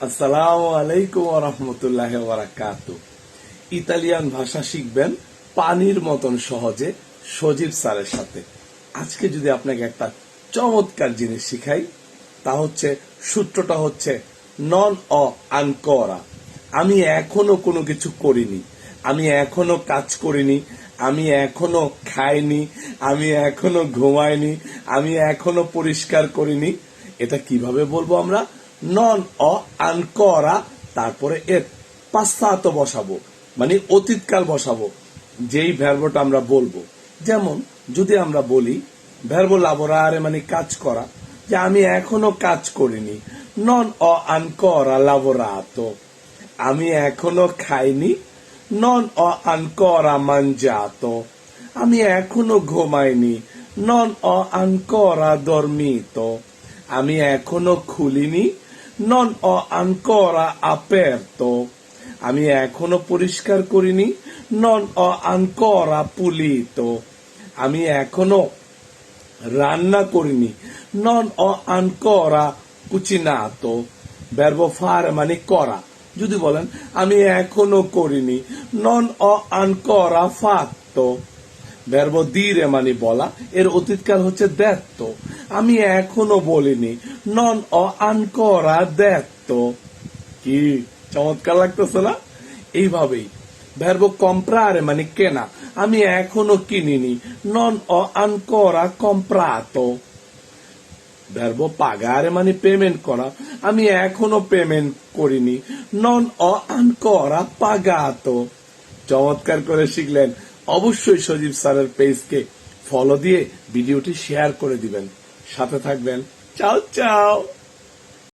আসসালামু আলাইকুম ওয়া রাহমাতুল্লাহি ওয়া বারাকাতুহু। ইতালিয়ান ভাষা শিখবেন পানির মতন সহজে সজীব স্যারের সাথে। আজকে যদি আপনাকে একটা চমৎকার জিনিস শিখাই, তা হচ্ছে সূত্রটা হচ্ছে নন অ আনকরা। আমি এখনো কোনো কিছু করিনি, আমি এখনো কাজ করিনি, আমি এখনো খাইনি, আমি এখনো ঘুমাইনি, আমি এখনো পরিষ্কার করিনি। এটা কিভাবে বলবো আমরা? নন অ আনকরা, তারপরে এর পাশ্চাত্য বসাবো, মানে অতীতকাল বসাবো, যেই ভার্বটা আমরা বলবো। যেমন যদি আমরা বলি ভার্ব লাবোরারে মানে কাজ করা, যে আমি এখনো কাজ করিনি, নন অ আনকরা লাবোরাতো। আমি এখনো খাইনি, নন অ আনকরা mangiato। আমি এখনো ঘুমাইনি, নন অ আনকরা dormito। আমি এখনো খুলিনি, নন অ আনকরা aperto। আমি এখনো পরিষ্কার করিনি, নন অ আনকরা pulito। আমি এখনো রান্না করিনি, নন অ আনকরা cucinato। ভার্ব ফারে মানে করা। যদি বলেন আমি এখনো করিনি, নন অ আনকরা fatto। ভার্ব দিরে মানে বলা, এর অতীতকাল হচ্ছে detto। আমি এখনো বলিনি, নন অ আনকরা detto। কি চমৎকার লাগতেছে না? এইভাবেই ভার্ব comprare মানে কেনা, আমি এখনো কিনিনি, নন অ ancora comprato। ভার্ব pagare মানে পেমেন্ট করা, আমি এখনো পেমেন্ট করিনি, নন অ ancora pagato। চমৎকার করে শিখলেন। অবশ্যই সজীব স্যারের পেজকে ফলো দিয়ে ভিডিওটি শেয়ার করে দিবেন, সাথে থাকবেন। চাও চাও।